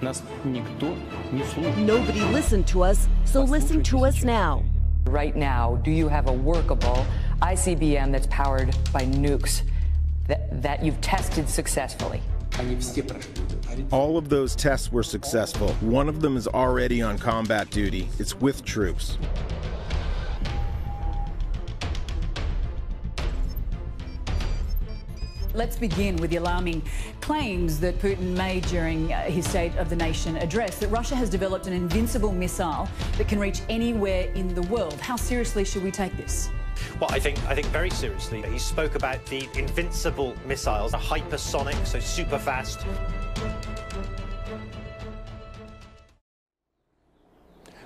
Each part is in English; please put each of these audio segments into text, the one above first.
Нас никто не слушает. Nobody listened to us, so listen to us now. Right now, do you have a workable ICBM that's powered by nukes that you've tested successfully? All of those tests were successful. One of them is already on combat duty. It's with troops. Let's begin with the alarming claims that Putin made during his State of the Nation address, that Russia has developed an invincible missile that can reach anywhere in the world. How seriously should we take this? Well, I think very seriously. He spoke about the invincible missiles, the hypersonic, so super fast.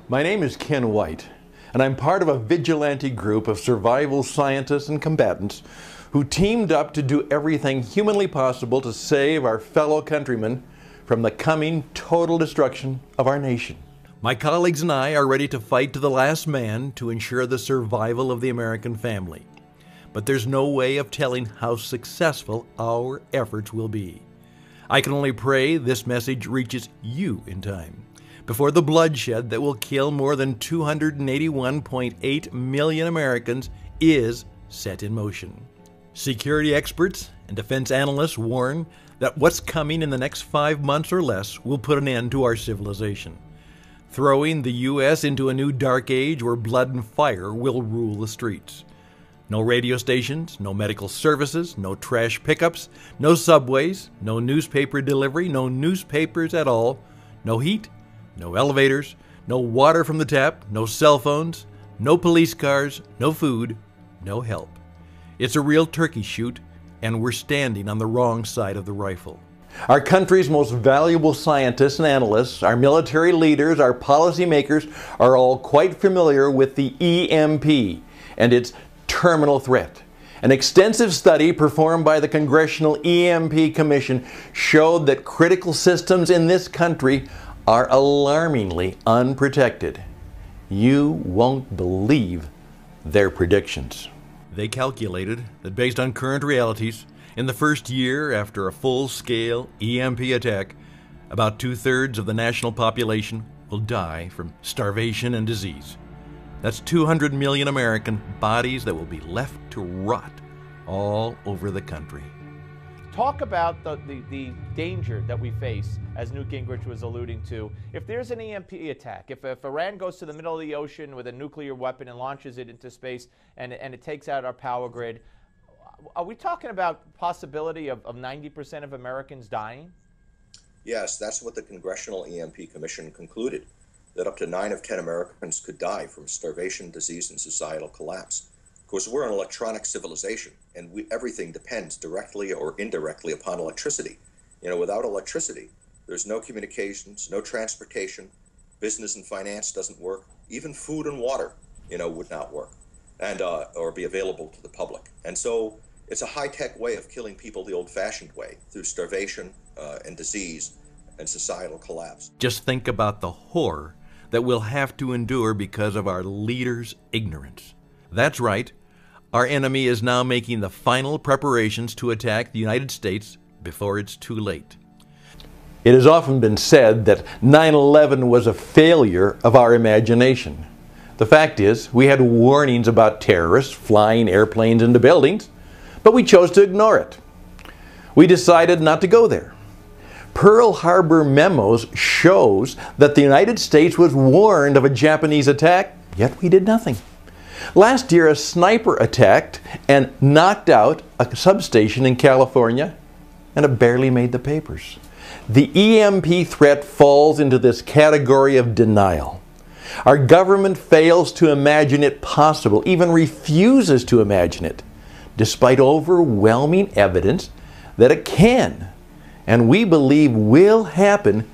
My name is Ken White, and I'm part of a vigilante group of survival scientists and combatants who teamed up to do everything humanly possible to save our fellow countrymen from the coming total destruction of our nation. My colleagues and I are ready to fight to the last man to ensure the survival of the American family. But there's no way of telling how successful our efforts will be. I can only pray this message reaches you in time, before the bloodshed that will kill more than 281.8 million Americans is set in motion. Security experts and defense analysts warn that what's coming in the next 5 months or less will put an end to our civilization, throwing the U.S. into a new dark age where blood and fire will rule the streets. No radio stations, no medical services, no trash pickups, no subways, no newspaper delivery, no newspapers at all, no heat, no elevators, no water from the tap, no cell phones, no police cars, no food, no help. It's a real turkey shoot, and we're standing on the wrong side of the rifle. Our country's most valuable scientists and analysts, our military leaders, our policymakers are all quite familiar with the EMP and its terminal threat. An extensive study performed by the Congressional EMP Commission showed that critical systems in this country are alarmingly unprotected. You won't believe their predictions. They calculated that based on current realities, in the first year after a full-scale EMP attack, about 2/3 of the national population will die from starvation and disease. That's 200 million American bodies that will be left to rot all over the country. Talk about the danger that we face, as Newt Gingrich was alluding to. If there's an EMP attack, if Iran goes to the middle of the ocean with a nuclear weapon and launches it into space and it takes out our power grid, are we talking about possibility of 90% of Americans dying? Yes, that's what the Congressional EMP Commission concluded, that up to 9 of 10 Americans could die from starvation, disease, and societal collapse. Of course, we're an electronic civilization, and everything depends directly or indirectly upon electricity. You know, without electricity, there's no communications, no transportation, business and finance doesn't work, even food and water, would not work, and or be available to the public. And so it's a high-tech way of killing people the old-fashioned way, through starvation and disease and societal collapse. Just think about the horror that we'll have to endure because of our leaders' ignorance. That's right. Our enemy is now making the final preparations to attack the United States before it's too late. It has often been said that 9/11 was a failure of our imagination. The fact is, we had warnings about terrorists flying airplanes into buildings, but we chose to ignore it. We decided not to go there. Pearl Harbor memos shows that the United States was warned of a Japanese attack, yet we did nothing. Last year, a sniper attacked and knocked out a substation in California, and it barely made the papers. The EMP threat falls into this category of denial. Our government fails to imagine it possible, even refuses to imagine it, despite overwhelming evidence that it can, and we believe will happen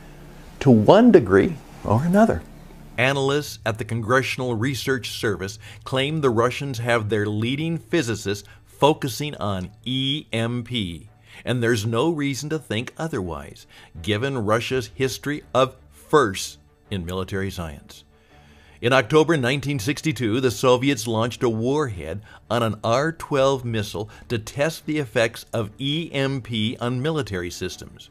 to one degree or another. Analysts at the Congressional Research Service claim the Russians have their leading physicists focusing on EMP, and there's no reason to think otherwise, given Russia's history of firsts in military science. In October 1962, the Soviets launched a warhead on an R-12 missile to test the effects of EMP on military systems.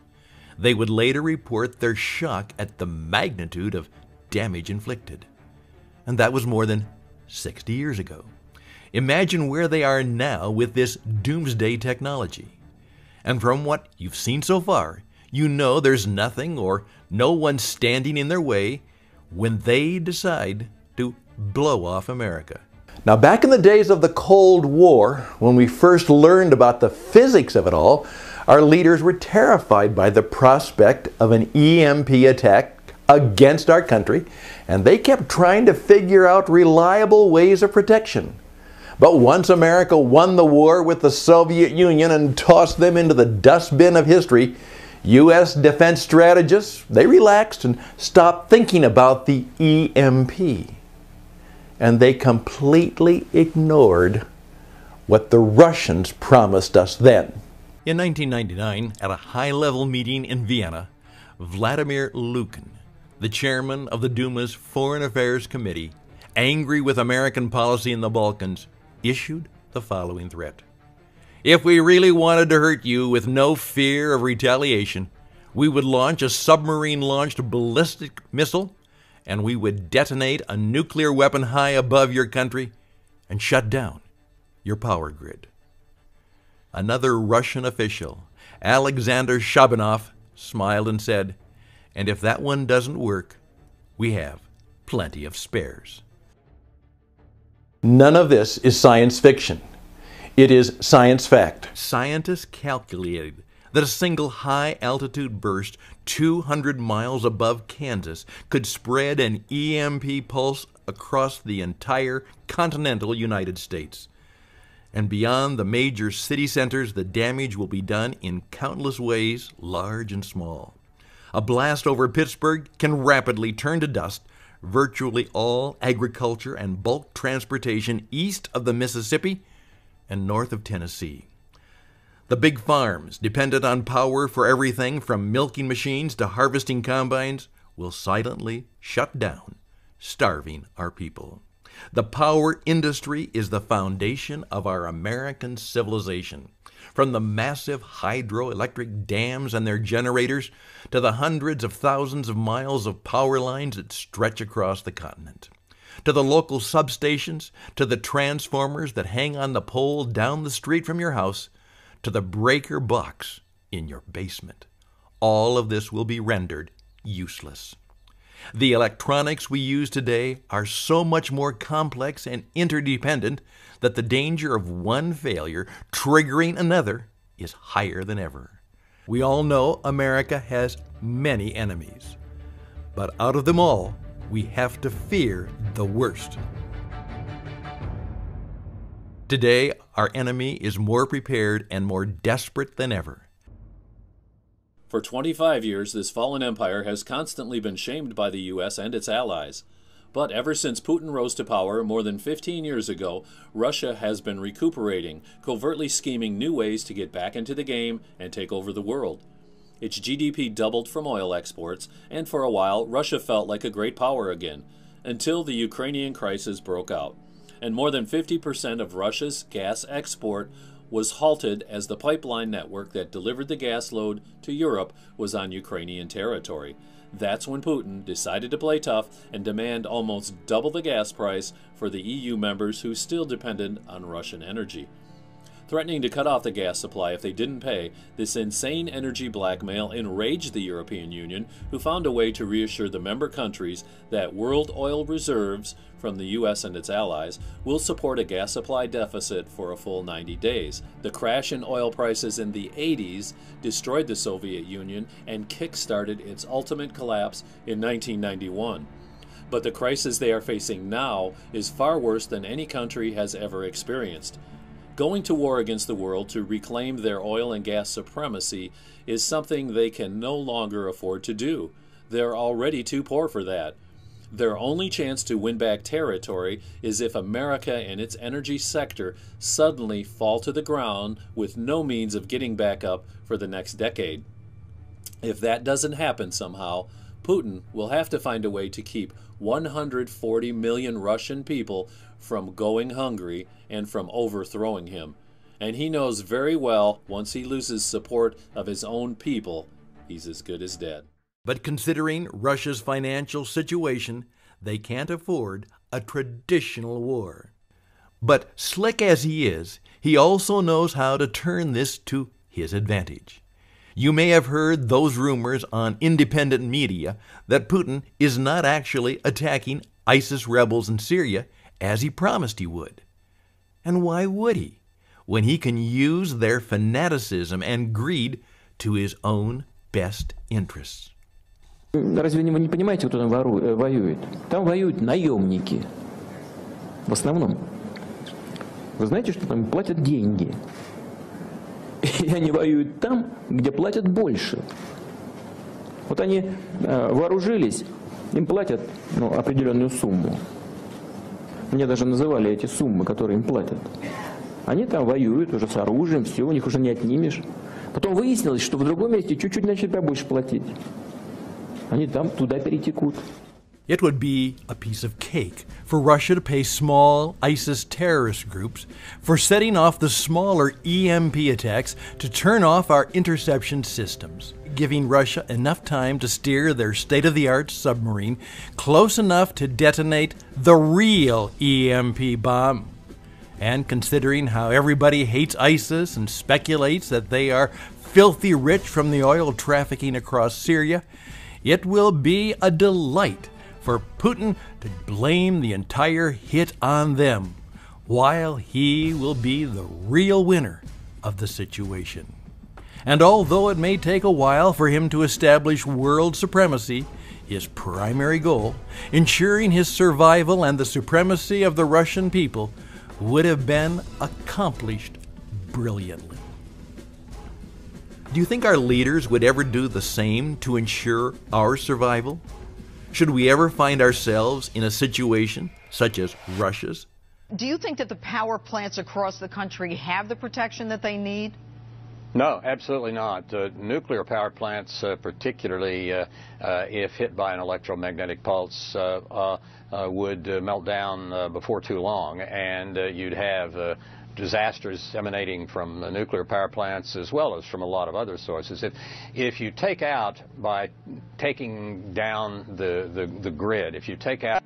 They would later report their shock at the magnitude of damage inflicted. And that was more than 60 years ago. Imagine where they are now with this doomsday technology. And from what you've seen so far, you know there's nothing or no one standing in their way when they decide to blow off America. Now, back in the days of the Cold War, when we first learned about the physics of it all, our leaders were terrified by the prospect of an EMP attack against our country, and they kept trying to figure out reliable ways of protection. But once America won the war with the Soviet Union and tossed them into the dustbin of history, U.S. defense strategists, they relaxed and stopped thinking about the EMP. And they completely ignored what the Russians promised us then. In 1999, at a high-level meeting in Vienna, Vladimir Lukin, the chairman of the Duma's Foreign Affairs Committee, angry with American policy in the Balkans, issued the following threat. If we really wanted to hurt you with no fear of retaliation, we would launch a submarine-launched ballistic missile, and we would detonate a nuclear weapon high above your country and shut down your power grid. Another Russian official, Alexander Shabanov, smiled and said, "And if that one doesn't work, we have plenty of spares." None of this is science fiction. It is science fact. Scientists calculated that a single high-altitude burst 200 miles above Kansas could spread an EMP pulse across the entire continental United States. And beyond the major city centers, the damage will be done in countless ways, large and small. A blast over Pittsburgh can rapidly turn to dust virtually all agriculture and bulk transportation east of the Mississippi and north of Tennessee. The big farms, dependent on power for everything from milking machines to harvesting combines, will silently shut down, starving our people. The power industry is the foundation of our American civilization. From the massive hydroelectric dams and their generators to the hundreds of thousands of miles of power lines that stretch across the continent, to the local substations, to the transformers that hang on the pole down the street from your house, to the breaker box in your basement. All of this will be rendered useless. The electronics we use today are so much more complex and interdependent that the danger of one failure triggering another is higher than ever. We all know America has many enemies, but out of them all, we have to fear the worst. Today, our enemy is more prepared and more desperate than ever. For 25 years, this fallen empire has constantly been shamed by the U.S. and its allies. But ever since Putin rose to power more than 15 years ago, Russia has been recuperating, covertly scheming new ways to get back into the game and take over the world. Its GDP doubled from oil exports, and for a while, Russia felt like a great power again, until the Ukrainian crisis broke out. And more than 50% of Russia's gas export was halted as the pipeline network that delivered the gas load to Europe was on Ukrainian territory. That's when Putin decided to play tough and demand almost double the gas price for the EU members who still depended on Russian energy. Threatening to cut off the gas supply if they didn't pay, this insane energy blackmail enraged the European Union, who found a way to reassure the member countries that world oil reserves from the U.S. and its allies will support a gas supply deficit for a full 90 days. The crash in oil prices in the 80s destroyed the Soviet Union and kick-started its ultimate collapse in 1991. But the crisis they are facing now is far worse than any country has ever experienced. Going to war against the world to reclaim their oil and gas supremacy is something they can no longer afford to do. They're already too poor for that. Their only chance to win back territory is if America and its energy sector suddenly fall to the ground with no means of getting back up for the next decade. If that doesn't happen somehow, Putin will have to find a way to keep 140 million Russian people from going hungry and from overthrowing him. And he knows very well once he loses support of his own people, he's as good as dead. But considering Russia's financial situation, they can't afford a traditional war. But slick as he is, he also knows how to turn this to his advantage. You may have heard those rumors on independent media that Putin is not actually attacking ISIS rebels in Syria as he promised he would. And why would he, when he can use their fanaticism and greed to his own best interests? Разве вы не понимаете, кто там воюет? Там воюют наемники. В основном. Вы знаете, что там платят деньги? И они воюют там, где платят больше. Вот они вооружились, им платят определенную сумму. Мне даже называли эти суммы, которые им платят. Они там воюют уже с оружием, все, у них уже не отнимешь. Потом выяснилось, что в другом месте чуть-чуть начали побольше платить. Они там туда перетекут. It would be a piece of cake for Russia to pay small ISIS terrorist groups for setting off the smaller EMP attacks to turn off our interception systems, giving Russia enough time to steer their state-of-the-art submarine close enough to detonate the real EMP bomb. And considering how everybody hates ISIS and speculates that they are filthy rich from the oil trafficking across Syria, it will be a delight for Putin to blame the entire hit on them, while he will be the real winner of the situation. And although it may take a while for him to establish world supremacy, his primary goal, ensuring his survival and the supremacy of the Russian people, would have been accomplished brilliantly. Do you think our leaders would ever do the same to ensure our survival? Should we ever find ourselves in a situation such as Russia's? Do you think that the power plants across the country have the protection that they need? No, absolutely not. Nuclear power plants, particularly if hit by an electromagnetic pulse, would melt down before too long, and you'd have disasters emanating from the nuclear power plants as well as from a lot of other sources. If you take out, by taking down the grid, if you take out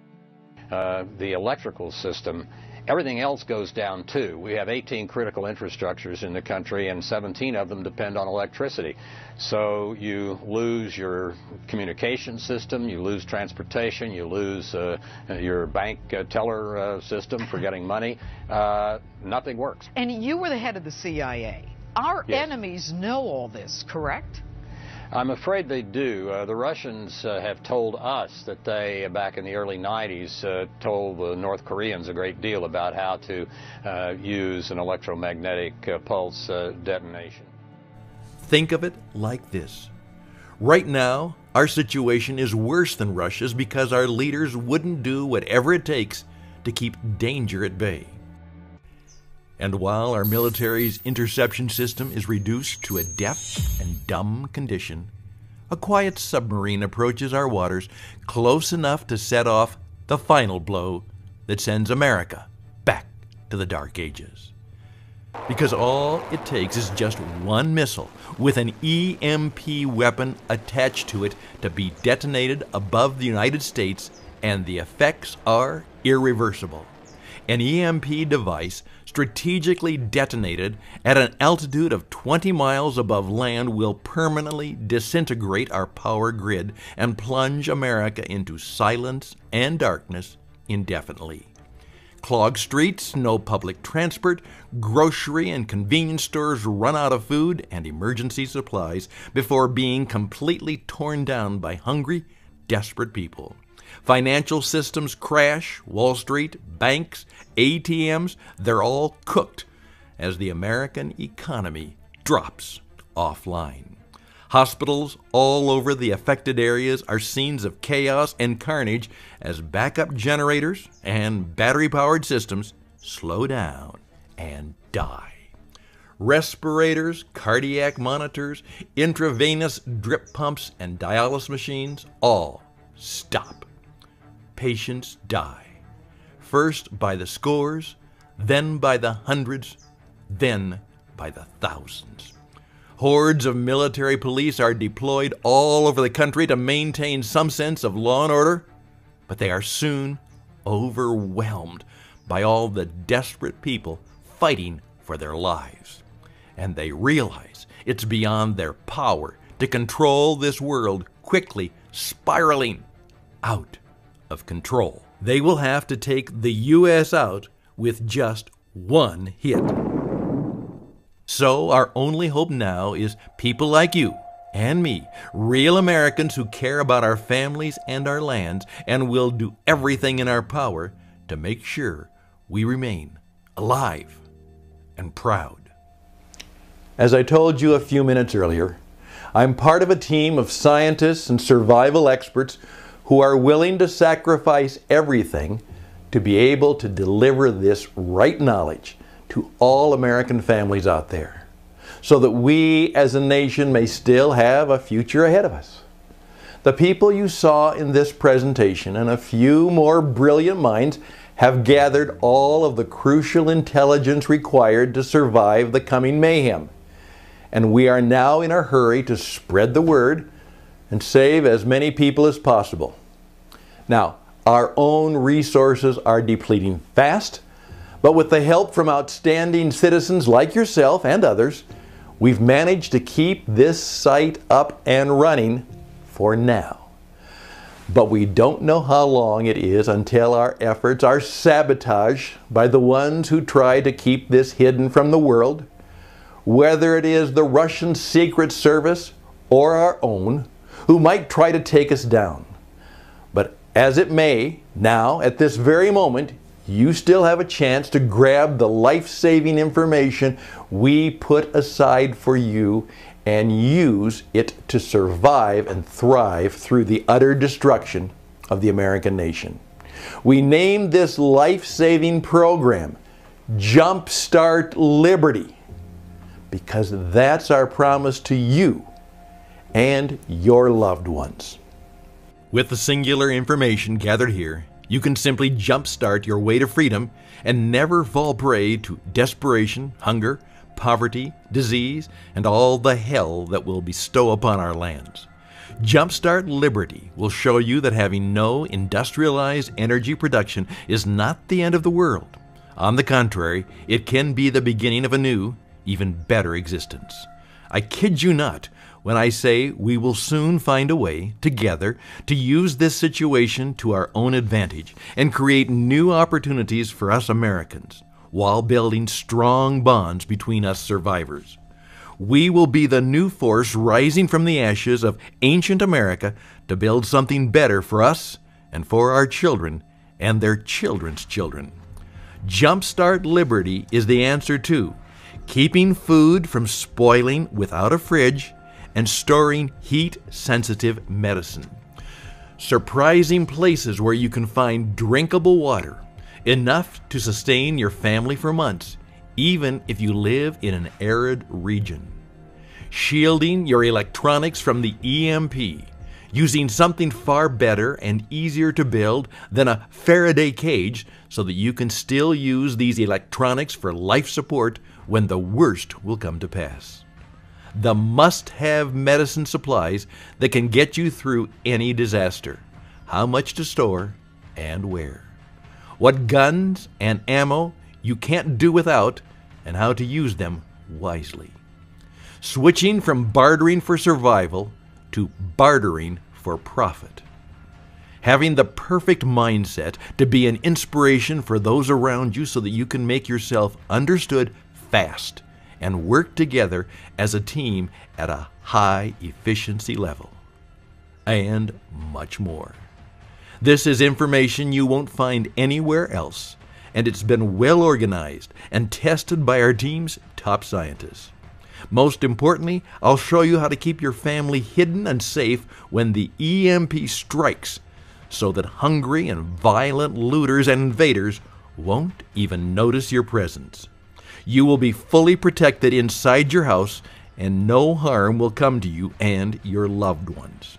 the electrical system, everything else goes down too. We have 18 critical infrastructures in the country, and 17 of them depend on electricity. So you lose your communication system, you lose transportation, you lose your bank teller system for getting money. Nothing works. And you were the head of the CIA. Our Yes. enemies know all this, correct? I'm afraid they do. The Russians have told us that they, back in the early 90s, told the North Koreans a great deal about how to use an electromagnetic pulse detonation. Think of it like this. Right now, our situation is worse than Russia's because our leaders wouldn't do whatever it takes to keep danger at bay. And while our military's interception system is reduced to a deaf and dumb condition, a quiet submarine approaches our waters close enough to set off the final blow that sends America back to the Dark Ages. Because all it takes is just one missile with an EMP weapon attached to it to be detonated above the United States, and the effects are irreversible. An EMP device strategically detonated at an altitude of 20 miles above land will permanently disintegrate our power grid and plunge America into silence and darkness indefinitely. Clogged streets, no public transport, grocery and convenience stores run out of food and emergency supplies before being completely torn down by hungry, desperate people. Financial systems crash, Wall Street, banks, ATMs, they're all cooked as the American economy drops offline. Hospitals all over the affected areas are scenes of chaos and carnage as backup generators and battery-powered systems slow down and die. Respirators, cardiac monitors, intravenous drip pumps, and dialysis machines all stop. Patients die, first by the scores, then by the hundreds, then by the thousands. Hordes of military police are deployed all over the country to maintain some sense of law and order, but they are soon overwhelmed by all the desperate people fighting for their lives. And they realize it's beyond their power to control this world quickly spiraling out of control. They will have to take the U.S. out with just one hit. So our only hope now is people like you and me, real Americans who care about our families and our lands, and will do everything in our power to make sure we remain alive and proud. As I told you a few minutes earlier, I'm part of a team of scientists and survival experts who are willing to sacrifice everything to be able to deliver this right knowledge to all American families out there, so that we as a nation may still have a future ahead of us. The people you saw in this presentation and a few more brilliant minds have gathered all of the crucial intelligence required to survive the coming mayhem. And we are now in a hurry to spread the word and save as many people as possible. Now, our own resources are depleting fast, but with the help from outstanding citizens like yourself and others, we've managed to keep this site up and running for now. But we don't know how long it is until our efforts are sabotaged by the ones who try to keep this hidden from the world, whether it is the Russian Secret Service or our own, who might try to take us down. But as it may, now, at this very moment, you still have a chance to grab the life-saving information we put aside for you and use it to survive and thrive through the utter destruction of the American nation. We named this life-saving program Jumpstart Liberty, because that's our promise to you and your loved ones. With the singular information gathered here, you can simply jumpstart your way to freedom and never fall prey to desperation, hunger, poverty, disease, and all the hell that will bestow upon our lands. Jumpstart Liberty will show you that having no industrialized energy production is not the end of the world. On the contrary, it can be the beginning of a new, even better existence. I kid you not when I say we will soon find a way, together, to use this situation to our own advantage and create new opportunities for us Americans, while building strong bonds between us survivors. We will be the new force rising from the ashes of ancient America to build something better for us and for our children and their children's children. Jumpstart Liberty is the answer to keeping food from spoiling without a fridge and storing heat-sensitive medicine. Surprising places where you can find drinkable water, enough to sustain your family for months, even if you live in an arid region. Shielding your electronics from the EMP, using something far better and easier to build than a Faraday cage so that you can still use these electronics for life support when the worst will come to pass. The must-have medicine supplies that can get you through any disaster. How much to store and where. What guns and ammo you can't do without, and how to use them wisely. Switching from bartering for survival to bartering for profit. Having the perfect mindset to be an inspiration for those around you so that you can make yourself understood fast and work together as a team at a high efficiency level. And much more. This is information you won't find anywhere else, and it's been well organized and tested by our team's top scientists. Most importantly, I'll show you how to keep your family hidden and safe when the EMP strikes, so that hungry and violent looters and invaders won't even notice your presence. You will be fully protected inside your house, and no harm will come to you and your loved ones.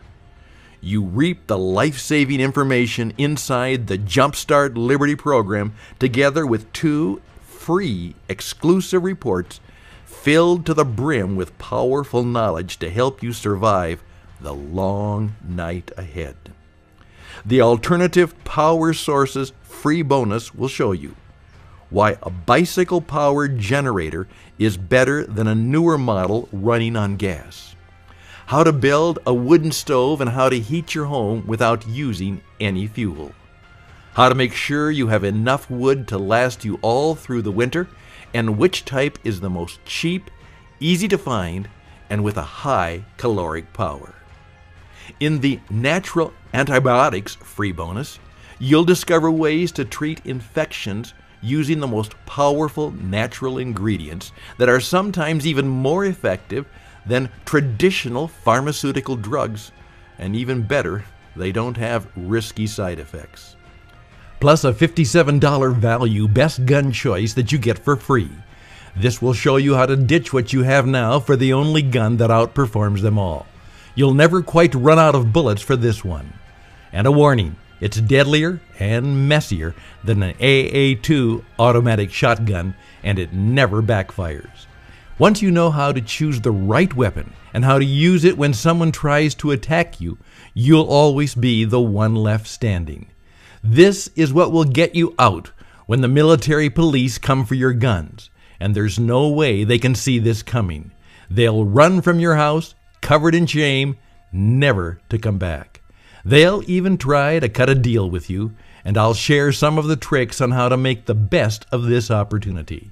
You reap the life-saving information inside the Jumpstart Liberty program, together with 2 free exclusive reports filled to the brim with powerful knowledge to help you survive the long night ahead. The Alternative Power Sources free bonus will show you why a bicycle-powered generator is better than a newer model running on gas, how to build a wooden stove and how to heat your home without using any fuel, how to make sure you have enough wood to last you all through the winter, and which type is the most cheap, easy to find, and with a high caloric power. In the Natural Antibiotics free bonus, you'll discover ways to treat infections using the most powerful natural ingredients that are sometimes even more effective than traditional pharmaceutical drugs, and even better, they don't have risky side effects. Plus a $57 value best gun choice that you get for free. This will show you how to ditch what you have now for the only gun that outperforms them all. You'll never quite run out of bullets for this one. And a warning, it's deadlier and messier than an AA2 automatic shotgun, and it never backfires. Once you know how to choose the right weapon and how to use it when someone tries to attack you, you'll always be the one left standing. This is what will get you out when the military police come for your guns, and there's no way they can see this coming. They'll run from your house, covered in shame, never to come back. They'll even try to cut a deal with you, and I'll share some of the tricks on how to make the best of this opportunity.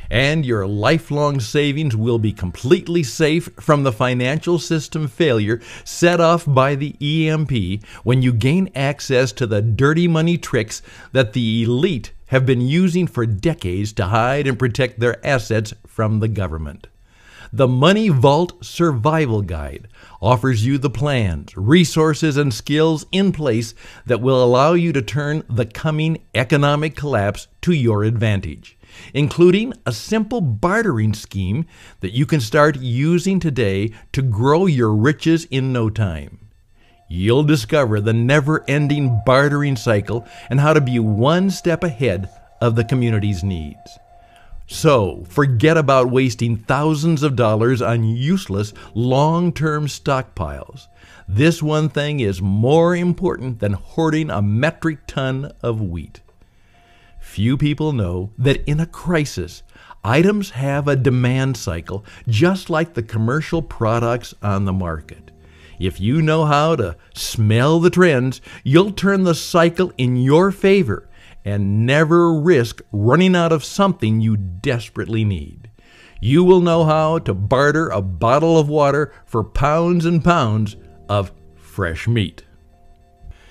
And your lifelong savings will be completely safe from the financial system failure set off by the EMP when you gain access to the dirty money tricks that the elite have been using for decades to hide and protect their assets from the government. The Money Vault Survival Guide offers you the plans, resources, and skills in place that will allow you to turn the coming economic collapse to your advantage, including a simple bartering scheme that you can start using today to grow your riches in no time. You'll discover the never-ending bartering cycle and how to be one step ahead of the community's needs. So, forget about wasting thousands of dollars on useless long-term stockpiles. This one thing is more important than hoarding a metric ton of wheat. Few people know that in a crisis, items have a demand cycle just like the commercial products on the market. If you know how to smell the trends, you'll turn the cycle in your favor and never risk running out of something you desperately need. You will know how to barter a bottle of water for pounds and pounds of fresh meat.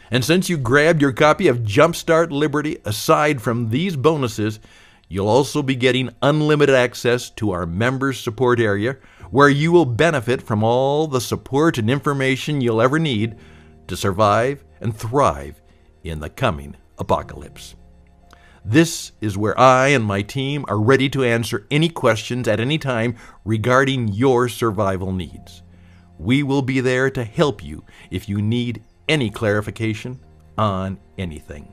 And since you grabbed your copy of Jumpstart Liberty, aside from these bonuses, you'll also be getting unlimited access to our members support area, where you will benefit from all the support and information you'll ever need to survive and thrive in the coming apocalypse. This is where I and my team are ready to answer any questions at any time regarding your survival needs. We will be there to help you if you need any clarification on anything.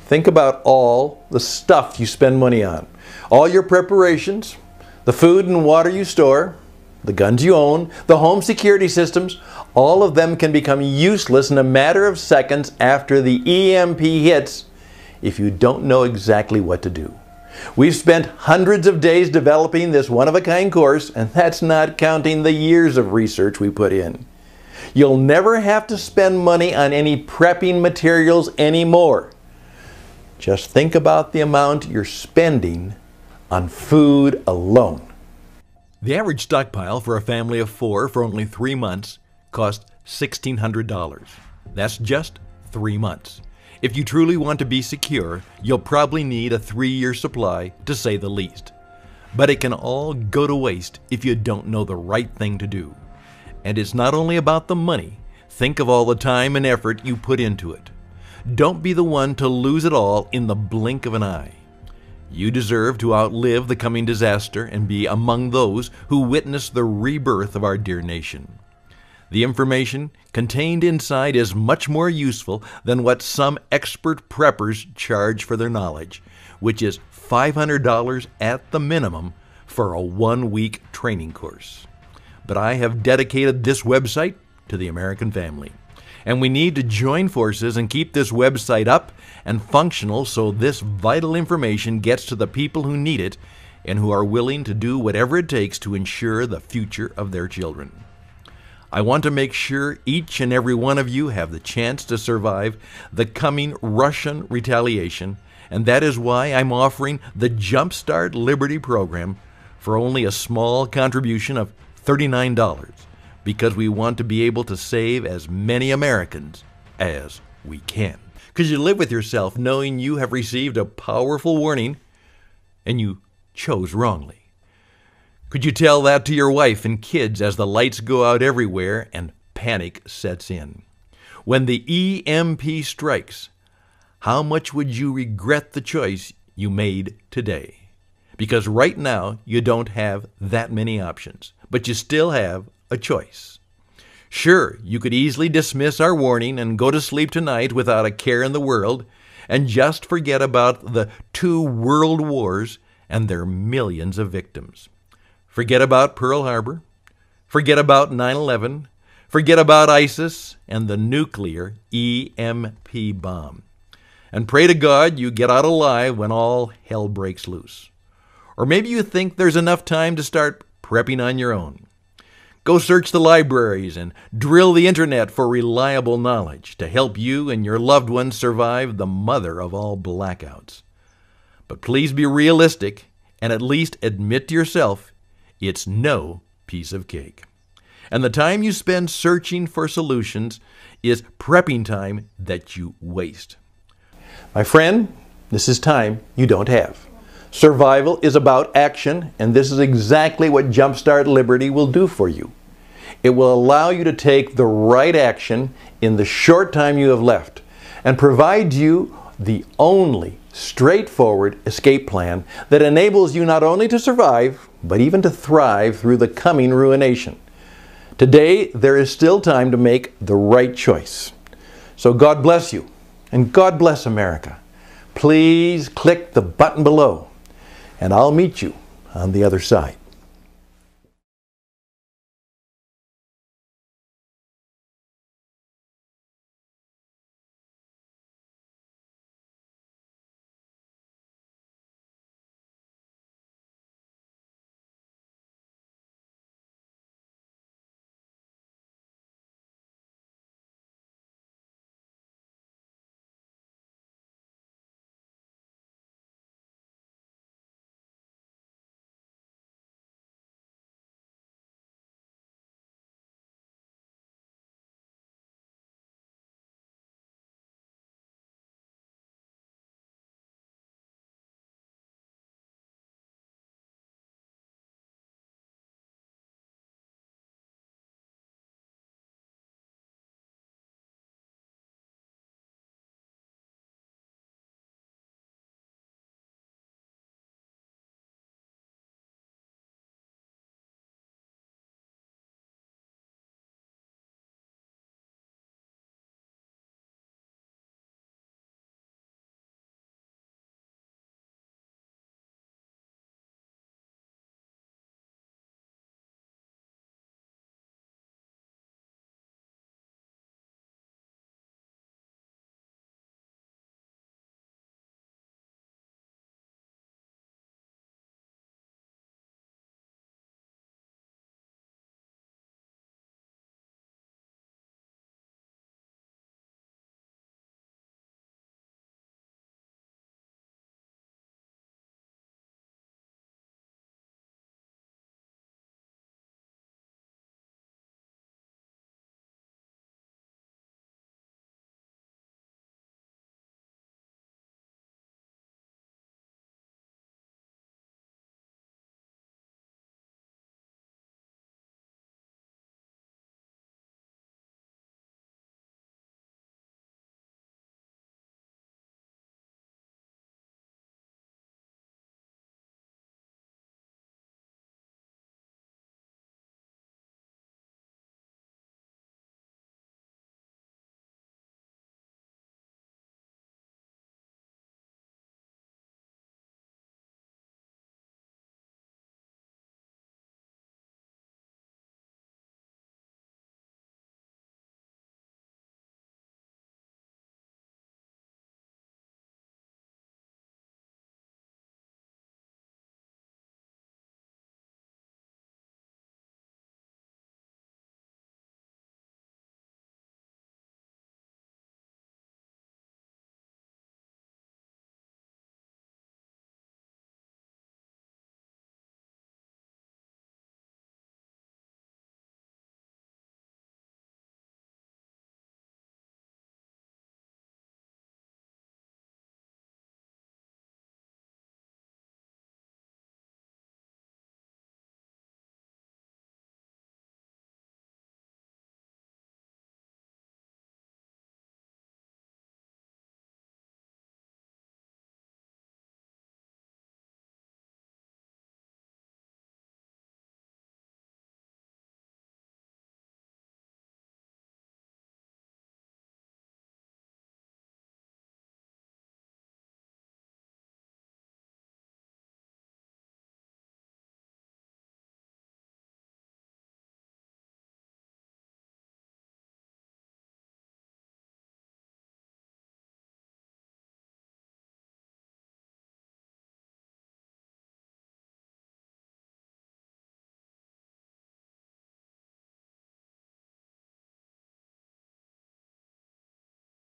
Think about all the stuff you spend money on, all your preparations, the food and water you store, the guns you own, the home security systems. All of them can become useless in a matter of seconds after the EMP hits if you don't know exactly what to do. We've spent hundreds of days developing this one-of-a-kind course, and that's not counting the years of research we put in. You'll never have to spend money on any prepping materials anymore. Just think about the amount you're spending on food alone. The average stockpile for a family of 4 for only 3 months costs $1,600. That's just 3 months. If you truly want to be secure, you'll probably need a 3-year supply, to say the least. But it can all go to waste if you don't know the right thing to do. And it's not only about the money. Think of all the time and effort you put into it. Don't be the one to lose it all in the blink of an eye. You deserve to outlive the coming disaster and be among those who witness the rebirth of our dear nation. The information contained inside is much more useful than what some expert preppers charge for their knowledge, which is $500 at the minimum for a 1-week training course. But I have dedicated this website to the American family. And we need to join forces and keep this website up and functional so this vital information gets to the people who need it and who are willing to do whatever it takes to ensure the future of their children. I want to make sure each and every one of you have the chance to survive the coming Russian retaliation, and that is why I'm offering the Jumpstart Liberty program for only a small contribution of $39, because we want to be able to save as many Americans as we can. Because you live with yourself knowing you have received a powerful warning and you chose wrongly. Could you tell that to your wife and kids as the lights go out everywhere and panic sets in? When the EMP strikes, how much would you regret the choice you made today? Because right now you don't have that many options, but you still have a choice. Sure, you could easily dismiss our warning and go to sleep tonight without a care in the world and just forget about the 2 world wars and their millions of victims. Forget about Pearl Harbor, forget about 9/11, forget about ISIS and the nuclear EMP bomb. And pray to God you get out alive when all hell breaks loose. Or maybe you think there's enough time to start prepping on your own. Go search the libraries and drill the internet for reliable knowledge to help you and your loved ones survive the mother of all blackouts. But please be realistic and at least admit to yourself it's no piece of cake. And the time you spend searching for solutions is prepping time that you waste. My friend, this is time you don't have. Survival is about action, and this is exactly what Jumpstart Liberty will do for you. It will allow you to take the right action in the short time you have left and provide you the only straightforward escape plan that enables you not only to survive, but even to thrive through the coming ruination. Today, there is still time to make the right choice. So God bless you, and God bless America. Please click the button below, and I'll meet you on the other side.